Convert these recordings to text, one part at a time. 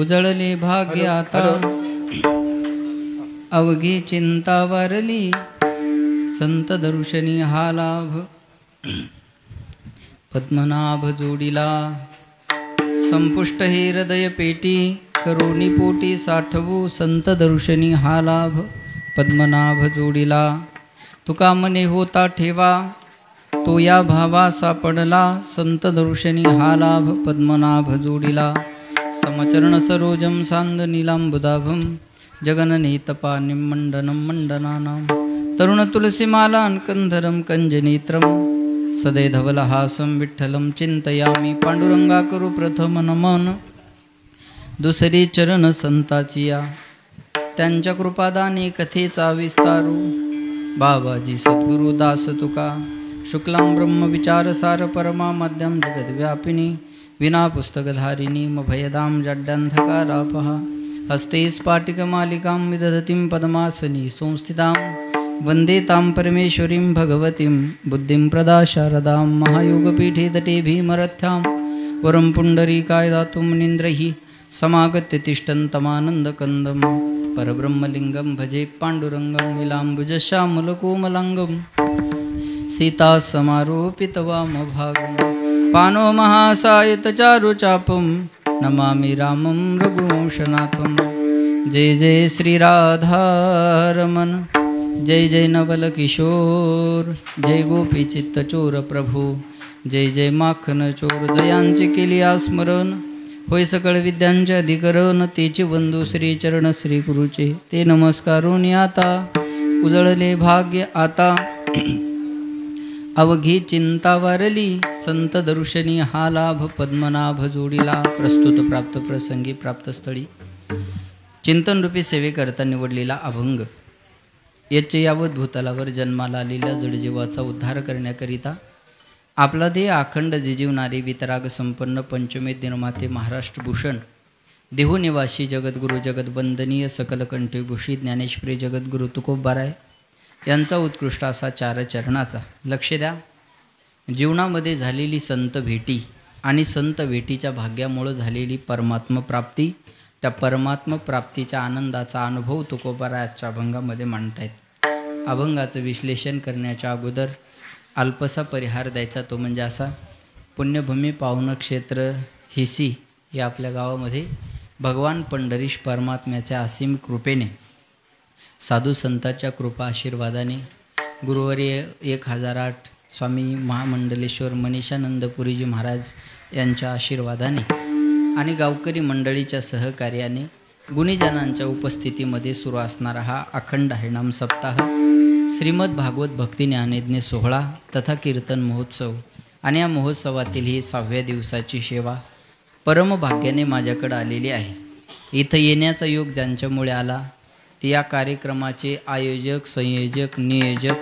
उजळले भाग्य आता अवघी चिंता वारली संत दर्शनी हा लाभ पद्मनाभ जोडीला संपुष्ट हे हृदय पेटी करोनी पोटी साठवू संत दर्शनी हा लाभ पद्मनाभ जोडीला तुका मने होता ठेवा तो या भावा सापडला संत दर्शनी हा लाभ पद्मनाभ जोडीला समचरण सरोजम सांद नीलांबुदाभम जगननेतपानिं मंडनं मंडनानां तरुण तुलसीमालां कंधरं कंजनेत्रं सदे धवलहासं विठ्ठलं चिंतयामि पांडुरंगा करू प्रथम नमन दुसरी चरण संताचिया त्यांच्या कृपादानी कथेचा विस्तारू बाबाजी सद्गुरु दास तुका शुक्लां ब्रह्म विचारसार परमा मध्यम जगद्व्यापिनी विना पुस्तकधारिणी मभयदां जड्डंधकारापः हस्ते स्फाटिकमालिकां विदधतीं पद्मासनी संस्थितां वन्दे तां परमेश्वरीं भगवतीं बुद्धिं प्रदा शारदां महायोगपीठे तटे भीमरथ्यां वरं पुण्डरीकाय दातुं मुनीन्द्रैः समागत्य तिष्ठन्तमानन्दकन्दं परब्रह्मलिङ्गं भजे पाण्डुरङ्गं नीलाम्बुजश्यामलकोमलाङ्गं सीतासमारोपितवामभागं पानो महासायतचारुचापं नमामि रामं रघुवंशनाथं जय जय श्रीराधारमण जय जय नवलकिशोर जय गोपीचित्तचोर प्रभू जय जय माखनचोर जयांचे केली स्मरण होय सकळ विद्यांचे अधिकरण तेचे बंधू श्रीचरण श्री गुरुचे ते नमस्कारून आता उजळले भाग्य आता अवघी चिंता वारली संत दर्शनी हा लाभ पद्मनाभ जोडीला प्रस्तुत प्राप्त प्रसंगी प्राप्त स्थळी चिंतन रूपी सेवेकरता निवडलेला अभंग याचे यावत भूतलावर जन्माला आलेल्या जडजीवाचा उद्धार करण्याकरिता आपला देह अखंड जिजीवणारे वितराग संपन्न पंचमेध निर्माते महाराष्ट्र भूषण देहूनिवासी जगद्गुरु जगदवंदनीय सकलकंठभूषी ज्ञानेश्वरी जगद्गुरु तुकोबाराय यांचा उत्कृष्ट असा चारचरणाचा लक्ष द्या. जीवनामध्ये झालेली संत भेटी आणि संत भेटीच्या भाग्यामुळे झालेली परमात्म प्राप्ती त्या परमात्म प्राप्तीच्या आनंदाचा अनुभव तुकोबारायच्या अभंगामध्ये मांडतायत. अभंगाचं विश्लेषण करण्याच्या अगोदर अल्पसा परिहार द्यायचा तो म्हणजे असा पुण्यभूमी पावनक्षेत्र हिसी हे आपल्या गावामध्ये भगवान पंढरीश परमात्म्याच्या असीम कृपेने साधू संतांच्या कृपा आशीर्वादाने गुरुवर्य 1008 स्वामी महामंडलेश्वर मनीषानंदपुरीजी महाराज यांच्या आशीर्वादाने आणि गावकरी मंडळीच्या सहकार्याने गुणीजनांच्या उपस्थितीमध्ये सुरू असणारा हा अखंड हरिनाम सप्ताह श्रीमद भागवत भक्ती ज्ञानयज्ञ सोहळा तथा कीर्तन महोत्सव आणि या महोत्सवातील ही 6व्या दिवसाची सेवा परमभाग्याने माझ्याकडे आलेली आहे. इथं येण्याचा योग ज्यांच्यामुळे आला ते या कार्यक्रमाचे आयोजक संयोजक नियोजक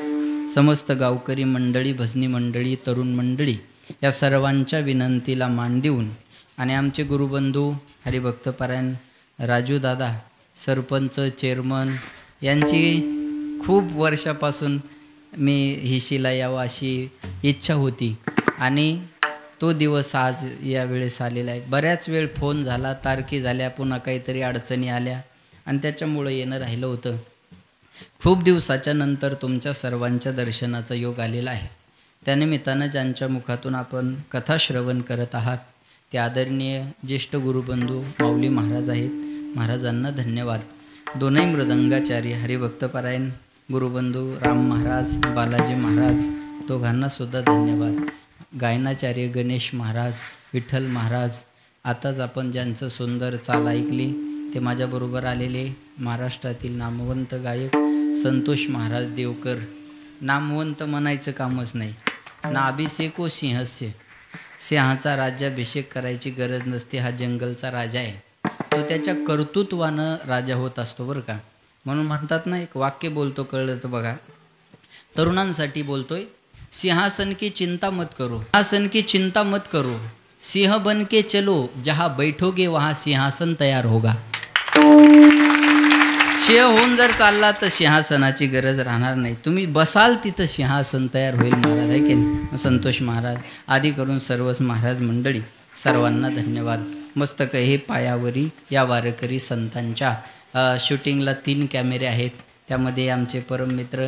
समस्त गावकरी मंडळी भजनी मंडळी तरुण मंडळी या सर्वांच्या विनंतीला मान देऊन आणि आमचे गुरुबंधू हरिभक्तपरायण राजू दादा सरपंच चेअरमन यांची खूप वर्षापासून मी हिशीला यावं अशी इच्छा होती आणि तो दिवस आज यावेळेस आलेला आहे. बऱ्याच वेळ फोन झाला तारखी झाल्या पुन्हा काहीतरी अडचणी आल्या आणि त्याच्यामुळं येणं राहिलं होतं. खूप दिवसाच्या नंतर तुमच्या सर्वांच्या दर्शनाचा योग आलेला आहे. त्यानिमित्तानं ज्यांच्या मुखातून आपण कथा श्रवण करत आहात ते आदरणीय ज्येष्ठ गुरुबंधू माऊली महाराज आहेत. महाराजांना धन्यवाद. दोनही मृदंगाचार्य हरिभक्तपरायण गुरुबंधू राम महाराज बालाजी महाराज दोघांनासुद्धा धन्यवाद. गायनाचार्य गणेश महाराज विठ्ठल महाराज आताच आपण ज्यांचं सुंदर चाल ऐकली ते माझ्याबरोबर आलेले महाराष्ट्रातील नामवंत गायक संतोष महाराज देवकर. नामवंत म्हणायचं कामच नाही ना अभिषेको सिंहस्य सिंहाचा राज्याभिषेक करायची गरज नसते. हा जंगलचा राजा आहे तो त्याच्या कर्तृत्वानं राजा होत असतो बरं का. म्हणून म्हणतात ना एक वाक्य बोलतो कळलं तर बघा तरुणांसाठी बोलतोय सिंहासन की चिंता मत करो सिंहासन की चिंता मत करो सिंह बन के चलो जहाँ बैठोगे वहाँ सिंहासन तयार होगा. सिंह होऊन जर चालला तर सिंहासनाची गरज राहणार नाही. तुम्ही बसाल तिथं सिंहासन तयार होईल महाराज आहे की नाही. संतोष महाराज आदी करून सर्वच महाराज मंडळी सर्वांना धन्यवाद. मस्तक हे पायावरी या वारकरी संतांच्या. शूटिंगला 3 कॅमेरे आहेत. त्यामध्ये आमचे परममित्र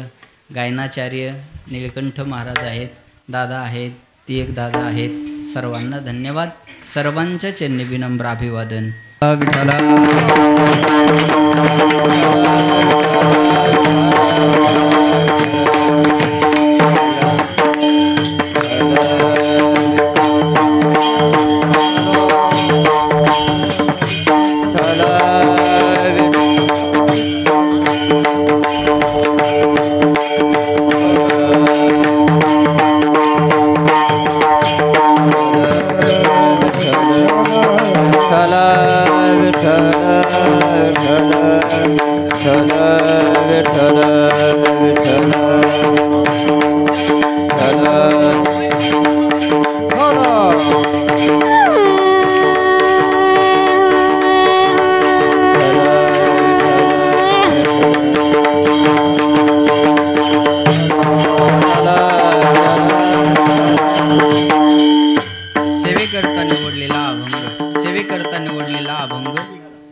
गायनाचार्य निळकंठ महाराज आहेत, दादा आहेत, ती एक दादा आहेत. सर्वांना धन्यवाद. सर्वांच्या चरणी विनम्र अभिवादन. विठ्ठला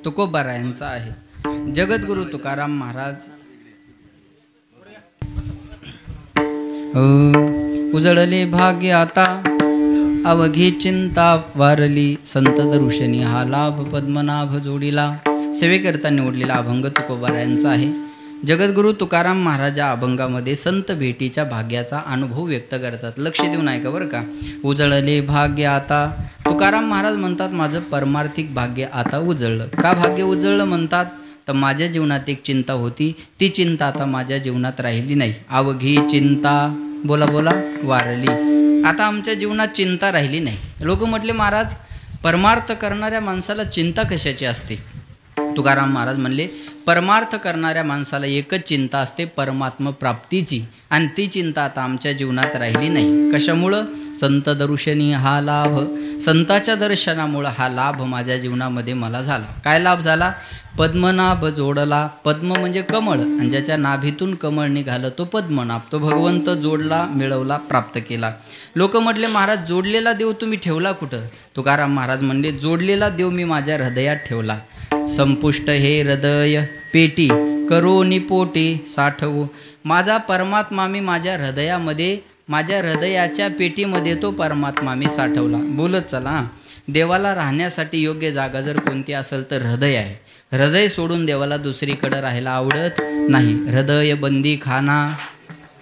तुकोबारायांचा आहे. जगद्गुरु तुकाराम महाराज उजळले भाग्य आता अवघी चिंता वारली संत दर्शनी हा लाभ पद्मनाभ जोडीला. सेवेकरता निवडलेला अभंग तुकोबारायांचा आहे. जगद्गुरु तुकाराम महाराज या अभंगामध्ये संत भेटीच्या भाग्याचा अनुभव व्यक्त करतात. लक्ष देऊन ऐका बरं का. उजळले भाग्य आता. तुकाराम महाराज म्हणतात माझं परमार्थिक भाग्य आता उजळलं. का भाग्य उजळलं म्हणतात? तर माझ्या जीवनात एक चिंता होती, ती चिंता आता माझ्या जीवनात राहिली नाही. अवघी चिंता बोला बोला वारली. आता आमच्या जीवनात चिंता राहिली नाही. लोक म्हटले महाराज परमार्थ करणाऱ्या माणसाला चिंता कशाची असते? तुकाराम महाराज म्हणले परमार्थ करणाऱ्या माणसाला एकच चिंता असते, परमात्मा प्राप्तीची. आणि ती चिंता आता आमच्या जीवनात राहिली नाही. कशामुळं? संत दर्शनी हा लाभ. संताच्या दर्शनामुळं हा लाभ माझ्या जीवनामध्ये मला झाला. काय लाभ झाला? पद्मनाभ जोडला. पद्म म्हणजे कमळ, आणि ज्याच्या नाभीतून कमळ निघालं तो पद्मनाभ. तो भगवंत जोडला, मिळवला, प्राप्त केला. लोक म्हटले महाराज जोडलेला देव तुम्ही ठेवला कुठं? तुकाराम महाराज म्हणले जोडलेला देव मी माझ्या हृदयात ठेवला. संपुष्ट हे हृदय पेटी करो निपोटी साठवू. माझा परमात्मा मी माझ्या हृदयामध्ये, माझ्या हृदयाच्या पेटीमध्ये तो परमात्मा मी साठवला. बोलत चला. देवाला राहण्यासाठी योग्य जागा जर कोणती असेल तर हृदय आहे. हृदय सोडून देवाला दुसरीकडे राहायला आवडत नाही. हृदय बंदी खाना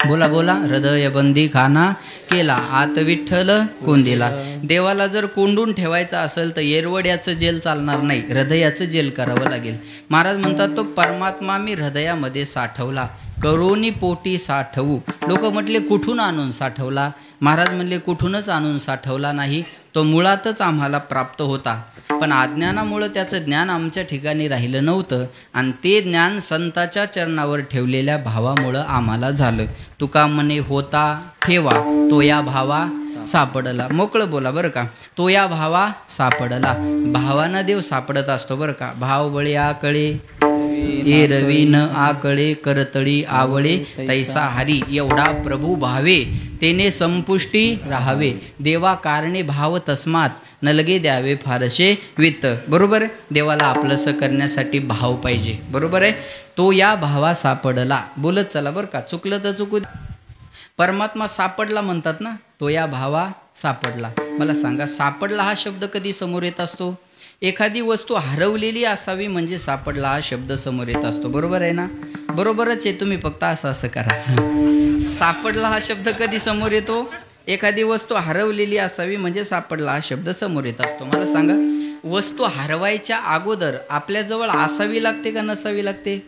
बोला बोला. हृदय बंदी खाना केला आत विठ्ठल कोंदिला. देवाला जर कोंडून ठेवायचं असेल तर येरवड्याचं जेल चालणार नाही, हृदयाचं जेल करावं लागेल. महाराज म्हणतात तो परमात्मा मी हृदयामध्ये साठवला. करोनी पोटी साठवू. लोक म्हटले कुठून आणून साठवला? महाराज म्हणले कुठूनच आणून साठवला नाही, तो मुळातच आम्हाला प्राप्त होता. पण अज्ञानामुळं त्याचं ज्ञान आमच्या ठिकाणी राहिलं नव्हतं, आणि ते ज्ञान संताच्या चरणावर ठेवलेल्या भावामुळं आम्हाला झालं. तुका म्हणे होता ठेवा, तो या भावा सापडला. मोकळं बोला बरं का. तो या भावा सापडला. भावानं देव सापडत असतो बरं का. भाव बळे आकळे एरवी न आकळे करतळी आवळे तैसा हरी. एवढा प्रभू भावे तेने संपुष्टी राहावे. देवा कारणे भाव तस्मात नलगे द्यावे फारसे वित्त. बरोबर. देवाला आपलंसं करण्यासाठी भाव पाहिजे. बरोबर आहे. तो या भावा सापडला. बोलत चला बरं का. चुकलं तर चुकू. परमात्मा सापडला म्हणतात ना, तो या भावा सापडला. मला सांगा सापडला हा शब्द कधी समोर येत असतो? एखादी वस्तू हरवलेली असावी म्हणजे सापडला हा शब्द समोर येत असतो. बरोबर आहे ना? बरोबरच आहे. तुम्ही फक्त असं करा. सापडला हा शब्द कधी समोर येतो? एखादी वस्तू हरवलेली असावी म्हणजे सापडला हा शब्द समोर येत असतो. मला सांगा वस्तू हरवायच्या अगोदर आपल्याजवळ असावी लागते का नसावी लागते?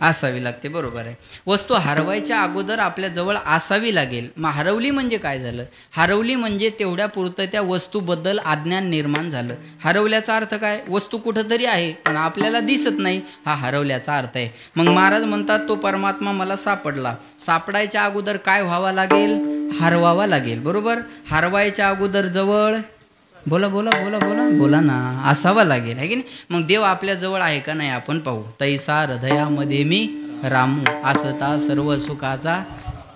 असावी लागते. बरोबर आहे. वस्तू हरवायच्या अगोदर आपल्याजवळ असावी लागेल. मग हरवली म्हणजे काय झालं? हरवली म्हणजे तेवढ्या पुरतं त्या वस्तूबद्दल अज्ञान निर्माण झालं. हरवल्याचा अर्थ काय? वस्तू कुठंतरी आहे पण आपल्याला दिसत नाही, हा हरवल्याचा अर्थ आहे. मग महाराज म्हणतात तो परमात्मा मला सापडला. सापडायच्या अगोदर काय व्हावा लागेल? हरवावा लागेल. बरोबर. हरवायच्या अगोदर जवळ बोला बोला बोला बोला बोला ना असावा लागेल, आहे की नाही? मग देव आपल्या जवळ आहे का नाही आपण पाहू. तैसा हृदयामध्ये मी रामू असता सर्व सुखाचा.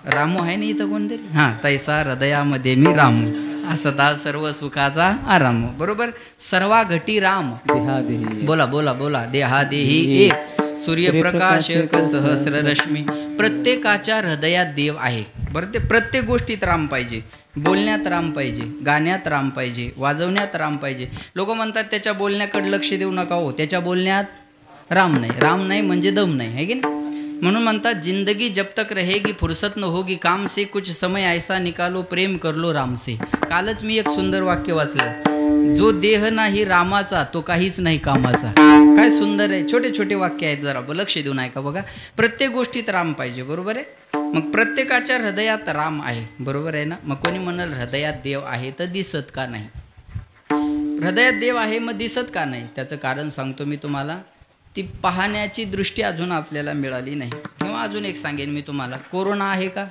रामू आहे ना इथं कोणतरी? हां. तैसा हृदयामध्ये मी रामू. असता सर्व सुखाचा आराम. बरोबर. सर्वा घटी राम देहादेही. बोला बोला बोला. देहादेही एक सूर्यप्रकाश सहस्र रश्मी. प्रत्येकाच्या हृदयात देव आहे. बरं. ते प्रत्येक गोष्टीत राम पाहिजे. बोलण्यात राम पाहिजे, गाण्यात राम पाहिजे, वाजवण्यात राम पाहिजे. लोक म्हणतात त्याच्या बोलण्याकडे लक्ष देऊ नका. हो, त्याच्या बोलण्यात राम नाही. राम नाही म्हणजे दम नाही, आहे की नाही. म्हणून म्हणतात जिंदगी जब तक रहेगी फुर्सत न होगी काम से, कुछ समय ऐसा निकालो प्रेम कर लो राम से. कालच मी एक सुंदर वाक्य वाचलं. जो देह नाही रामाचा तो काहीच नाही कामाचा. काय सुंदर आहे. छोटे छोटे वाक्य आहेत, जरा लक्ष देऊन ऐका बघा. प्रत्येक गोष्टीत राम पाहिजे. बरोबर आहे. मग प्रत्येकाच्या हृदयात राम आहे. बरोबर आहे ना. मग कोणी म्हणाल हृदयात देव आहे तर दिसत का नाही. हृदयात देव आहे मग दिसत का नाही. त्याचं कारण सांगतो मी तुम्हाला. ती पाहण्याची दृष्टी अजून आपल्याला मिळाली नाही. किंवा अजून एक सांगेन मी तुम्हाला. कोरोना आहे का.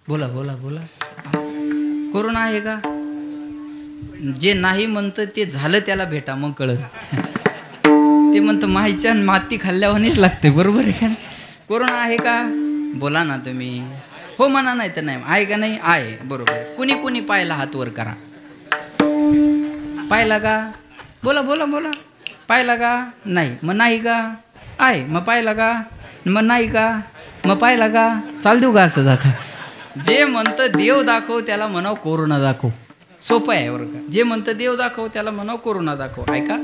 बोला बोला बोला. कोरोना आहे का. जे नाही म्हणतं ते झालं त्याला भेटा मग कळत. ते म्हणतं माहीच्या माती खाल्ल्यावरच लागते. बरोबर आहे का. कोरोना आहे का. बोला ना तुम्ही. हो म्हणा नाही तर नाही. आहे का नाही. आहे. बरोबर. कुणी कुणी पाहिला हात वर करा. पाहिला का. बोला बोला बोला. पाहिला का. नाही. मग नाही का. आहे. मग पाहिला का. मग नाही का. मग पाहिला का. चाल देऊ का असं जाता. जे म्हणतं देव दाखव त्याला म्हणाव कोरोना दाखव. सोपं आहे बरं का. जे म्हणतं देव दाखव त्याला म्हणाव कोरोना दाखव. ऐका.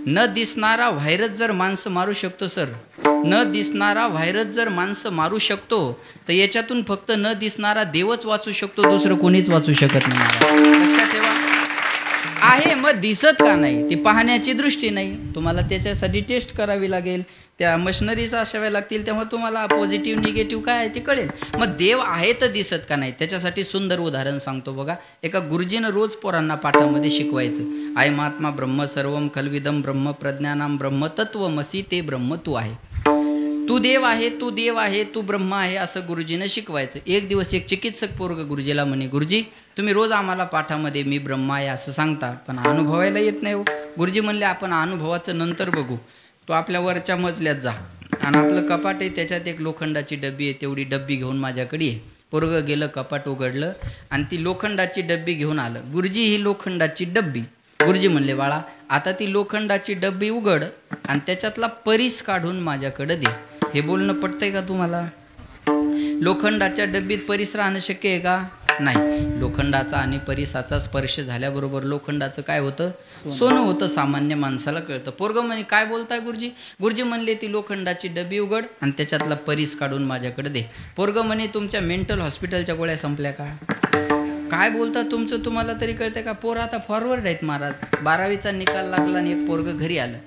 न दिसणारा व्हायरस जर माणसं मारू शकतो सर, न दिसणारा व्हायरस जर माणसं मारू शकतो तर याच्यातून फक्त न दिसणारा देवच वाचू शकतो. दुसरं कोणीच वाचू शकत नाही. लक्षात ठेवा. आहे मग दिसत का नाही. ती पाहण्याची दृष्टी नाही. तुम्हाला त्याच्यासाठी टेस्ट करावी लागेल. त्या मशिनरीज असाव्या लागतील. तेव्हा तुम्हाला पॉझिटिव्ह निगेटिव्ह काय आहे ते कळेल. मग देव आहे तर दिसत का नाही. त्याच्यासाठी सुंदर उदाहरण सांगतो बघा. एका गुरुजीनं रोज पोरांना पाठामध्ये शिकवायचं. आय महात्मा ब्रह्म सर्वम खलविदम ब्रह्म प्रज्ञानाम ब्रह्म तत्वमसी ते ब्रह्म तू आहे. तू देव आहे, तू देव आहे, तू ब्रह्म आहे असं गुरुजीनं शिकवायचं. एक दिवस एक चिकित्सक पोरग गुरुजीला म्हणे, गुरुजी तुम्ही रोज आम्हाला पाठामध्ये मी ब्रह्मा आहे असं सांगता पण अनुभवायला येत नाही हो. गुरुजी म्हणले आपण अनुभवाचं नंतर बघू. तो आपल्या वरच्या मजल्यात जा आणि आपलं कपाट आहे त्याच्यात एक लोखंडाची डब्बी आहे. तेवढी डब्बी घेऊन माझ्याकडे ये. पोरग गेलं, कपाट उघडलं आणि ती लोखंडाची डब्बी घेऊन आलं. गुरुजी ही लोखंडाची डब्बी. गुरुजी म्हणले बाळा आता ती लोखंडाची डब्बी उघड आणि त्याच्यातला परीस काढून माझ्याकडे दे. हे बोलणं पटतंय का तुम्हाला. लोखंडाच्या डब्बीत परीस राहणं शक्य आहे का. नाही. लोखंडाचा आणि परिसाचा स्पर्श झाल्याबरोबर लोखंडाचं काय होतं. सोनं होतं. सामान्य माणसाला कळतं. पोरग म्हणे काय बोलताय गुरुजी. गुरुजी म्हणले ती लोखंडाची डबी उघड आणि त्याच्यातला परीस काढून माझ्याकडे दे. पोरग म्हणे तुमच्या मेंटल हॉस्पिटलच्या गोळ्या संपल्या का. काय बोलता तुमचं तुम्हाला तरी कळतंय का. पोरं आता फॉरवर्ड आहेत महाराज. 12वीचा निकाल लागला आणि एक पोरग घरी आलं.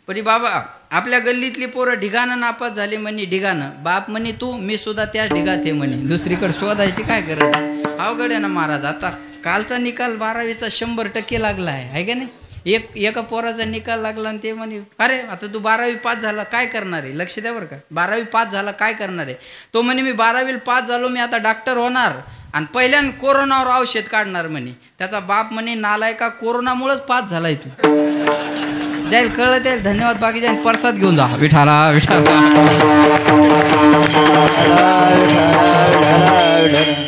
पण बाबा आपल्या गल्लीतली पोरं ढिगाणं नापास झाली म्हणे. ढिगाणं. बाप म्हणे तू मी सुद्धा त्याच ढिगात आहे म्हणे. दुसरीकडे शोधायची काय गरज. अवघड आहे ना महाराज. आता कालचा निकाल 12वीचा 100% लागला आहे का नाही. एका पोराचा निकाल लागला आणि ते म्हणे अरे आता तू 12वी पास झाला काय करणार आहे. लक्ष द्या बरं का. 12वी पास झाला काय करणार आहे. तो म्हणे मी 12वी पास झालो मी आता डॉक्टर होणार आणि पहिल्यान कोरोनावर औषध काढणार म्हणे. त्याचा बाप म्हणे नालायका कोरोनामुळेच पास झालाय तू. जाईल कळलं त्याला धन्यवाद. बाकी जाईल प्रसाद घेऊन जा. विठाला विठाला.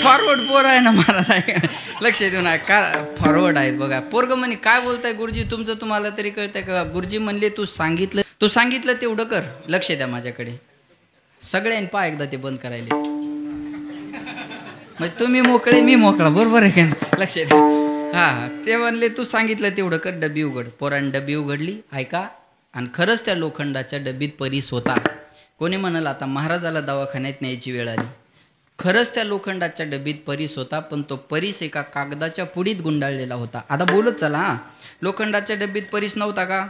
फॉरवर्ड पोर आहे ना महाराज. लक्ष देऊन आहे का. फॉरवर्ड आहेत बघा. पोरग म्हणे काय बोलताय गुरुजी तुमचं तुम्हाला तरी कळतंय का. गुरुजी म्हणले तू सांगितलं तेवढं कर. लक्ष द्या माझ्याकडे. सगळ्यांनी पा एकदा ते बंद करायला. मग तुम्ही मोकळे मी मोकळा. बरोबर आहे का. लक्ष द्या. हां ते म्हणले तू सांगितलं तेवढं कर. डबी उघड. पोराने डबी उघडली. ऐका. आणि खरंच त्या लोखंडाच्या डबीत परीस होता. कोणी म्हणाल आता महाराजाला दवाखान्यात न्यायची वेळ आली. खरंच त्या लोखंडाच्या डबीत परीस होता पण तो परीस एका कागदाच्या पुडीत गुंडाळलेला होता. आता बोलत चला. हां लोखंडाच्या डबीत परीस नव्हता का.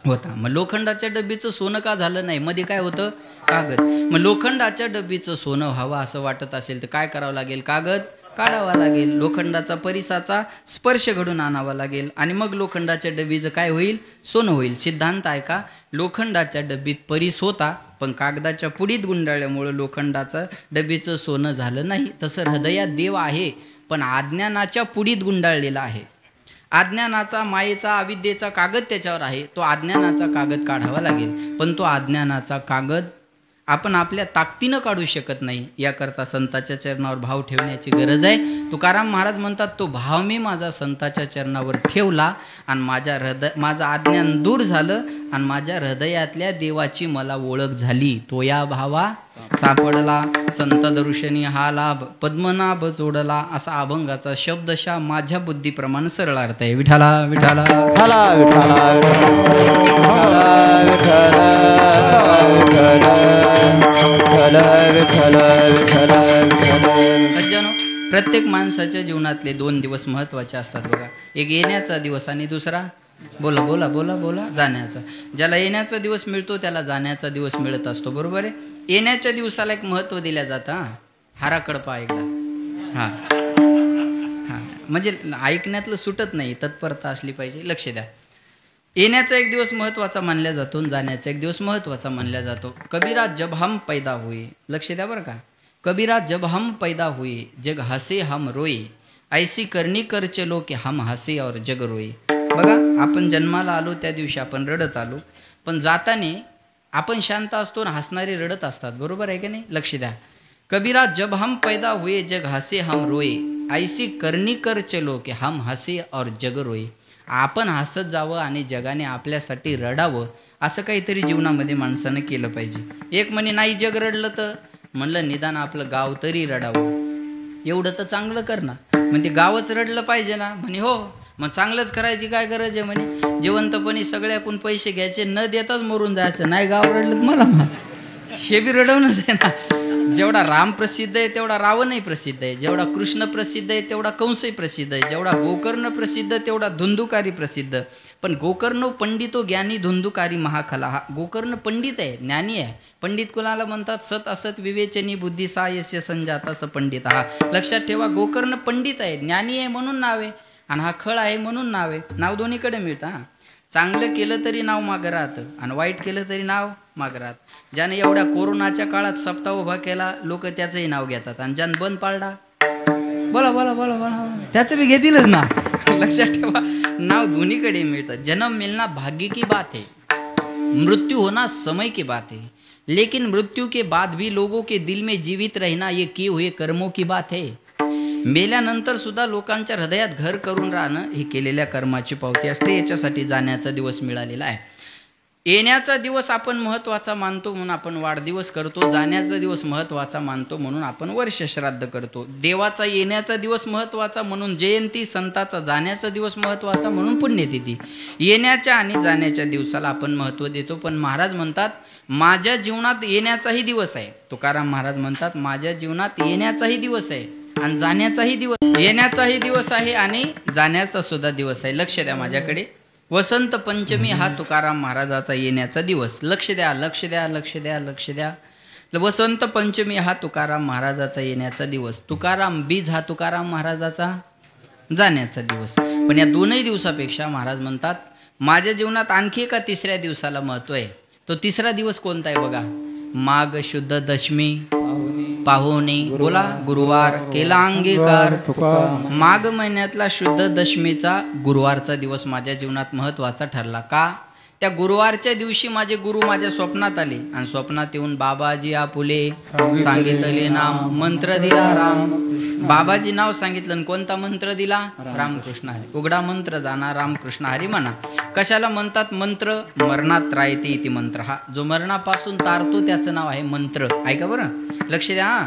होता. मग लोखंडाच्या डबीचं सोनं का झालं नाही. मध्ये काय होतं कागद. मग लोखंडाच्या डबीचं सोनं व्हावं असं वाटत असेल तर काय करावं लागेल. कागद काढावा लागेल. लोखंडाचा परिसाचा स्पर्श घडून आणावा लागेल आणि मग लोखंडाच्या डबीचं काय होईल सोनं होईल. सिद्धांत आहे का. लोखंडाच्या डबीत परीस होता पण कागदाच्या पुडीत गुंडाळल्यामुळं लोखंडाचं डबीचं सोनं झालं नाही. तसं हृदयात देव आहे पण अज्ञानाच्या पुडीत गुंडाळलेला आहे. अज्ञानाचा मायेचा अविद्येचा कागद त्याच्यावर आहे. तो अज्ञानाचा कागद काढावा लागेल पण तो अज्ञानाचा कागद आपण आपल्या ताकदीनं काढू शकत नाही. याकरता संताच्या चरणावर भाव ठेवण्याची गरज आहे. तुकाराम महाराज म्हणतात, तो भाव मी माझा संताच्या चरणावर ठेवला आणि माझं अज्ञान दूर झालं आणि माझ्या हृदयातल्या देवाची मला ओळख झाली. तो या भावा सापडला, संत दर्शनी हा लाभ, पद्मनाभ जोडला. असा अभंगाचा शब्दशः माझ्या बुद्धीप्रमाणे सरळ अर्थ आहे. विठाला विठाला विठाला सज्जनो, प्रत्येक माणसाच्या जीवनातले 2 दिवस महत्त्वाचे असतात बघा. एक येण्याचा दिवस आणि दुसरा बोला बोला बोला बोला जाण्याचा. ज्याला येण्याचा दिवस मिळतो त्याला जाण्याचा दिवस मिळत असतो, बरोबर आहे. येण्याच्या दिवसाला एक महत्त्व दिलं जातं. हाराकडं पहा एकदा. हां हां, म्हणजे ऐकण्यातलं सुटत नाही, तत्परता असली पाहिजे. लक्ष द्या. येण्याचा एक दिवस महत्त्वाचा मानला जातो आणि जाण्याचा एक दिवस महत्त्वाचा मानला जातो. कबीरा जब हम पैदा हुए, लक्ष द्या बरं का. कबीरा जब हम पैदा हुए जग हसे हम रोए, ऐसी करनी कर चलो कि हम हसे और जग रोए. बघा, आपण जन्माला आलो त्या दिवशी आपण रडत आलो, पण जाताने आपण शांत असतो आणि हसणारे रडत असतात, बरोबर आहे की नाही. लक्ष द्या. कबीरा जब हम पैदा हुए जग हसे हम रोए, ऐसी करनी कर चलो कि हम हसे और जग रोए. आपण हसत जावं आणि जगाने आपल्यासाठी रडावं, असं काहीतरी जीवनामध्ये माणसानं केलं पाहिजे. एक म्हणे नाही जग रडलं तर, म्हणलं निदान आपलं गाव तरी रडावं. एवढं तर चांगलं कर ना. म्हणजे गावच रडलं पाहिजे ना. म्हणे हो, मग चांगलंच करायची काय गरज आहे. म्हणे जिवंतपणी सगळ्याकून पैसे घ्यायचे, न देताच मरून जायचं. नाही गाव रडलं मला, हे बी रडवणंच आहे ना. जेवढा राम प्रसिद्ध आहे तेवढा रावणही प्रसिद्ध आहे. जेवढा कृष्ण प्रसिद्ध आहे तेवढा कंसही प्रसिद्ध आहे. जेवढा गोकर्ण प्रसिद्ध तेवढा धुंदुकारी प्रसिद्ध. पण गोकर्ण पंडितो ज्ञानी धुंदुकारी महाखला. हा गोकर्ण पंडित आहे, ज्ञानी आहे. पंडित कुणाला म्हणतात? सत असत विवेचनी बुद्धी सा यस्य संजाता स पंडित. हा लक्षात ठेवा. गोकर्ण पंडित आहे, ज्ञानी आहे म्हणून नाव आहे, आणि हा खळ आहे म्हणून नाव आहे. नाव दोन्हीकडे मिळतं. हा, चांगलं केलं तरी नाव मागं राहतं आणि वाईट केलं तरी नाव मागं राहत. ज्याने एवढ्या कोरोनाच्या काळात सप्ताह उभा केला, लोक त्याचंही नाव घेतात. आणि ज्यानं बंद पाळला, बोला बोला बोला बोला, त्याचं बी घेतीलच ना. लक्षात ठेवा, नाव दोन्हीकडे मिळतं. जन्म मिलना भाग्य की बात है, मृत्यू होना समय की बात है, लेकिन मृत्यू के बाद भी लोगों के दिल में जीवित रहना ये किए हुए कर्मों की बात है. मेल्यानंतर सुद्धा लोकांच्या हृदयात घर करून राहणं ही केलेल्या कर्माची पावती असते. याच्यासाठी जाण्याचा दिवस मिळालेला आहे. येण्याचा दिवस आपण महत्त्वाचा मानतो म्हणून आपण वाढदिवस करतो. जाण्याचा दिवस महत्त्वाचा मानतो म्हणून आपण वर्ष श्राद्ध करतो. देवाचा येण्याचा दिवस महत्त्वाचा म्हणून जयंती, संताचा जाण्याचा दिवस महत्त्वाचा म्हणून पुण्यतिथी. येण्याच्या आणि जाण्याच्या दिवसाला आपण महत्त्व देतो. पण महाराज म्हणतात माझ्या जीवनात येण्याचाही दिवस आहे. तुकाराम महाराज म्हणतात माझ्या जीवनात येण्याचाही दिवस आहे आणि जाण्याचाही दिवस. येण्याचाही दिवस आहे आणि जाण्याचा सुद्धा दिवस आहे. लक्ष द्या माझ्याकडे. वसंत पंचमी हा तुकाराम महाराजाचा येण्याचा दिवस. लक्ष द्या लक्ष द्या लक्ष द्या लक्ष द्या. वसंत पंचमी हा तुकाराम महाराजाचा येण्याचा दिवस. तुकाराम बीज हा तुकाराम महाराजाचा जाण्याचा दिवस. पण या दोनही दिवसापेक्षा महाराज म्हणतात माझ्या जीवनात आणखी एका तिसऱ्या दिवसाला महत्त्व आहे. तो तिसरा दिवस कोणता आहे बघा. माघ शुद्ध दशमी पाहुणे, बोला गुरुवार केला अंगीकार. माघ महिन्यातला शुद्ध दशमीचा गुरुवारचा दिवस माझ्या जीवनात महत्त्वाचा ठरला. का? त्या गुरुवारच्या दिवशी माझे गुरु माझ्या स्वप्नात आले आणि स्वप्नात येऊन बाबाजी आपुले सांगितले नाम, मंत्र दिला राम. बाबाजी नाव सांगितलं आणि कोणता मंत्र दिला? रामकृष्ण हरी. उघडा मंत्र जाणार रामकृष्ण हरी म्हणा. कशाला म्हणतात मंत्र? मरणात त्रायते इति मंत्र. हा जो मरणापासून तारतो त्याचं नाव आहे मंत्र. ऐका बरं, लक्ष द्या. हा,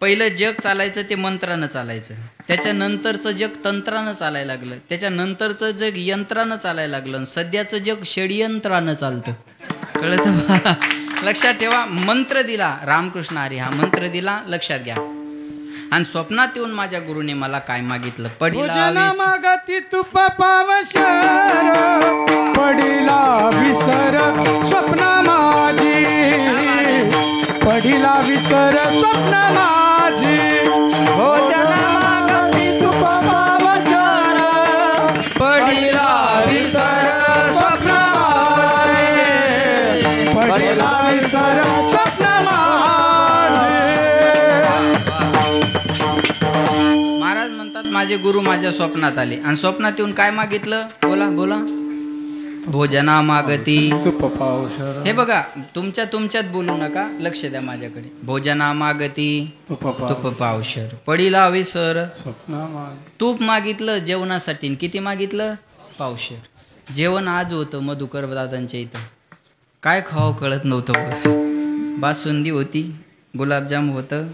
पहिलं जग चालायचं ते मंत्रानं चालायचं. त्याच्यानंतरचं जग तंत्रानं चालायला लागलं. त्याच्यानंतरचं जग यंत्रानं चालायला लागलं. सध्याचं जग षडयंत्रानं चालतं. कळतं? लक्षात ठेवा. मंत्र दिला रामकृष्ण हरी, हा मंत्र दिला. लक्षात घ्या. आणि स्वप्नात येऊन माझ्या गुरुने मला काय मागितलं? पडिला मागती तुप पावशर, पडिला विसर स्वप्न माझी, पडिला विसर स्वप्न माझी. मागती तुप पावशर, पडिला विसर स्वप्न माझी, पडिला विसर स्वप्न माझी. महाराज म्हणतात माझे गुरु माझ्या स्वप्नात आले आणि स्वप्नात येऊन काय मागितलं? बोला बोला. भोजना मागती तुप पावशर हे बघा तुमच्यात बोलू नका, लक्ष द्या माझ्याकडे. भोजना मागती तुप पावशर पडीला हवी सर स्वप्न तूप मागितलं जेवणासाठी, किती मागितलं? पावशर. जेवण आज होतं मधुकर दादांच्या इथं, काय खावं कळत नव्हतं बघा. बासुंदी होती, गुलाबजाम होतं,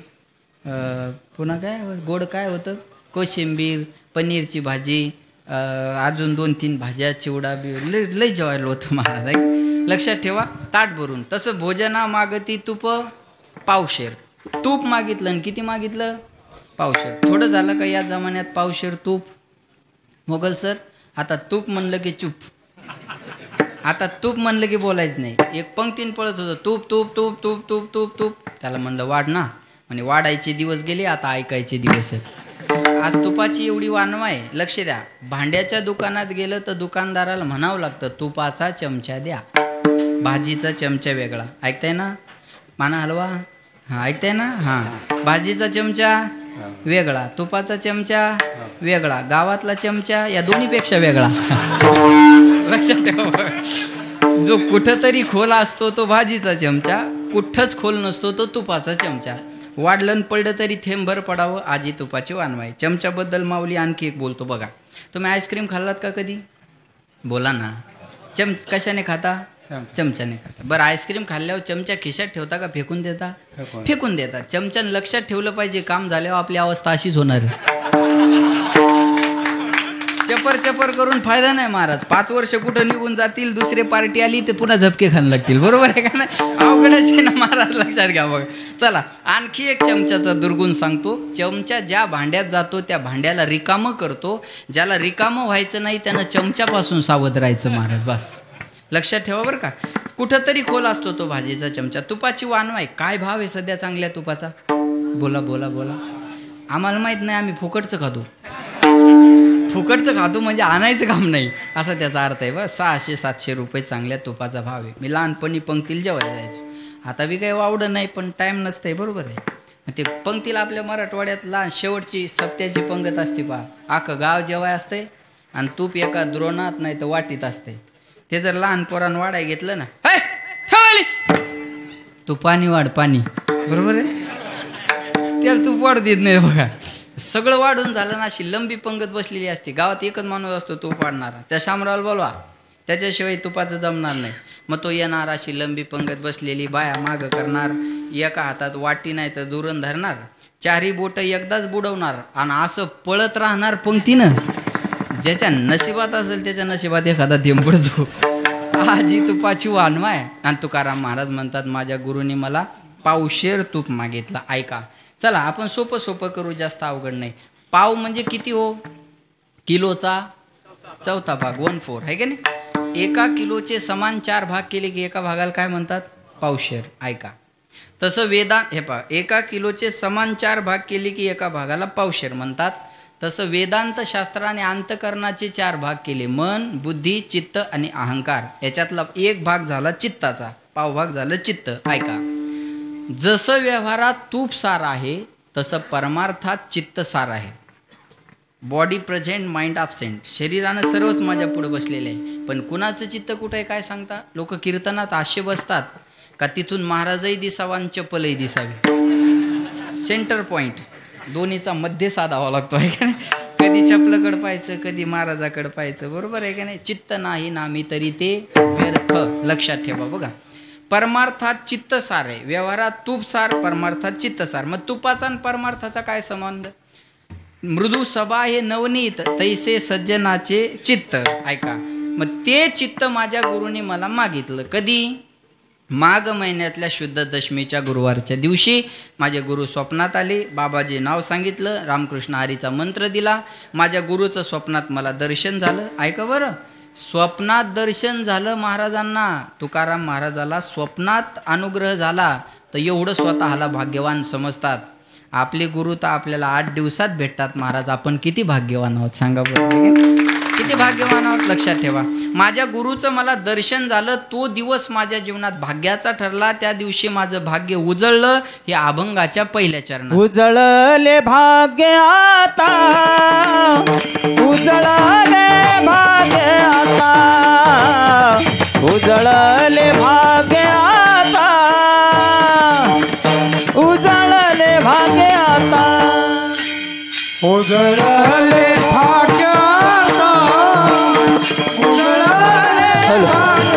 पुन्हा काय गोड काय होतं, कोशिंबीर, पनीरची भाजी, अजून 2-3 भाज्या, चिवडा बी लय जेवायला होतं महाराज. लक्षात ठेवा, ताट भरून. तसं भोजना मागती तुप पावशेर. तूप मागितलं आणि किती मागितलं? पावशेर. थोडं झालं का या जमान्यात पावशेर तूप? मोगल सर आता तूप म्हणलं की चूप, आता तूप म्हणलं की बोलायचं नाही. एक पंक्तीन पळत होतं, तूप तूप तूप तूप तूप तूप तूप. त्याला म्हणलं वाढ ना, म्हणजे वाढायचे दिवस गेले, आता ऐकायचे दिवस आहेत. आज तुपाची एवढी वानवा आहे. लक्ष द्या, भांड्याच्या दुकानात गेलं तर दुकानदाराला म्हणावं लागतं तुपाचा चमचा द्या, भाजीचा चमचा वेगळा. ऐकताय ना? माना हलवा, हां ऐकताय ना? हां, भाजीचा चमचा वेगळा, तुपाचा चमचा वेगळा, गावातला चमचा या दोन्हीपेक्षा वेगळा. लक्षात ठेवा, जो कुठंतरी खोल असतो तो भाजीचा चमचा, कुठंच खोल नसतो तो तुपाचा चमचा. वाढलं पडलं तरी थेंबभर पडावं, आजी तुपाची वानवाई. चमच्याबद्दल माऊली आणखी एक बोलतो बघा. तुम्ही आईस्क्रीम खाल्लात का कधी? बोला ना. कशाने खाता? चमच्याने खाता. बरं, आईस्क्रीम खाल्ल्यावर चमचा खिशात ठेवता का फेकून देता? फेकून देतात. चमच्याने लक्षात ठेवलं पाहिजे, काम झाल्यावर आपली अवस्था अशीच होणार आहे. चपर चपर करून फायदा नाही महाराज. 5 वर्ष कुठं निघून जातील, दुसरी पार्टी आली तर पुन्हा झपके खायला लागतील. बरोबर आहे का नाही? अवघडच आहे ना महाराज, लक्षात घ्या. बघ चला, आणखी एक चमच्याचा दुर्गुण सांगतो. चमचा ज्या भांड्यात जातो त्या भांड्याला रिकामं करतो. ज्याला रिकामं व्हायचं नाही त्यानं चमच्यापासून सावध राहायचं महाराज. बस लक्षात ठेवा बरं का. कुठंतरी खोल असतो तो भाजीचा चमचा. तुपाची वानवाई. काय भाव आहे सध्या चांगल्या तुपाचा? बोला बोला बोला. आम्हाला माहीत नाही, आम्ही फुकटचं खातो. फुकटचं खातो म्हणजे आणायचं काम नाही असा त्याचा अर्थ आहे. बा 600-700 रुपये चांगल्या तुपाचा भाव आहे. मी लहानपणी पंक्तीला जेवायला जायचो. आता बी काही वावडं नाही, पण टाईम नसतंय. बरोबर आहे. ते पंक्तीला आपल्या मराठवाड्यात लहान शेवटची सप्त्याची पंगत असते पहा. अख्खं गाव जेवाय असते आणि तूप एका द्रोणात नाही तर वाटीत असते. ते जर लहान पोरानं वाढाय घेतलं ना, तू पाणी वाढ पाणी. बरोबर आहे. त्याला तूप वाढ देत नाही बघा. सगळं वाढून झालं ना, अशी लंबी पंगत बसलेली असते. गावात एकच माणूस असतो तूप वाढणारा, त्या शामरावला बोलवा, त्याच्याशिवाय तुपाचं जमणार नाही. मग तो येणार, अशी लंबी पंगत बसलेली, बाया मागं करणार, एका हातात वाटी नाही तर दुरण धरणार, 4ही बोटं एकदाच बुडवणार आणि असं पळत राहणार पंक्तीनं. ज्याच्या नशिबात असेल त्याच्या नशिबात एखादा थेंब पडतो. आजी तुपाची वानवाय. आणि तुकाराम महाराज म्हणतात, माझ्या गुरुनी मला पावशेर तूप मागितलं. ऐका, चला आपण सोपं सोपं करू, जास्त अवघड नाही. पाव म्हणजे किती हो? किलोचा 4था भाग, 1/4 आहे की नाही? 1 किलोचे समान 4 भाग केले की एका भागाला काय म्हणतात? पावशेर. ऐका, तसं वेदांत, हे पहा, 1 किलोचे समान 4 भाग केले की एका भागाला पावशेर म्हणतात. तसं वेदांत शास्त्राने अंतकरणाचे 4 भाग केले. मन, बुद्धी, चित्त आणि अहंकार. याच्यातला एक भाग झाला चित्ताचा, पावभाग झालं चित्त. ऐका, जसं व्यवहारात तूप सार आहे तसं परमार्थात चित्त सार आहे. Body present, mind absent. शरीरानं सर्वच माझ्या पुढे बसलेले आहे, पण कुणाचं चित्त कुठं आहे काय सांगता? लोक कीर्तनात असे बसतात का तिथून महाराजही दिसावा आणि चप्पलही दिसावी. सेंटर पॉईंट, दोन्हीचा मध्य साधावा लागतो आहे का नाही? कधी चपलाकडं पाहायचं, कधी महाराजाकडं पाहायचं. बरोबर आहे का नाही? चित्त नाही नामी तरी ते व्यर्थ. लक्षात ठेवा बघा. परमार्थात चित्त सार आहे, व्यवहारात तूप सार, परमार्थात चित्त सार. मग तुपाचा आणि परमार्थाचा काय संबंध? मृदू सभा हे नवनीत, तैसे सज्जनाचे चित्त. ऐका, मग ते चित्त माझ्या गुरुने मला मागितलं. कधी? माघ महिन्यातल्या शुद्ध दशमीच्या गुरुवारच्या दिवशी माझे गुरु स्वप्नात आले. बाबाजी नाव सांगितलं, रामकृष्ण हरीचा मंत्र दिला. माझ्या गुरुचं स्वप्नात मला दर्शन झालं. ऐका बरं, स्वप्नात दर्शन झालं महाराजांना. तुकाराम महाराजाला स्वप्नात अनुग्रह झाला तर एवढं स्वतःला भाग्यवान समजतात. आपले गुरु तर आपल्याला 8 दिवसात भेटतात महाराज. आपण किती भाग्यवान आहोत सांगा बरं, किती भाग्यवान आहोत. लक्षात ठेवा, माझ्या गुरुचं मला दर्शन झालं, तो दिवस माझ्या जीवनात भाग्याचा ठरला. त्या दिवशी माझं भाग्य उजळलं. हे अभंगाच्या पहिल्या चरणात. उजळले भाग्य आता, उजळले भाग्य आता, उजळले भाग्य आता उजळले भाग्य आता उजळले भाग्य आता उजळले भाग्य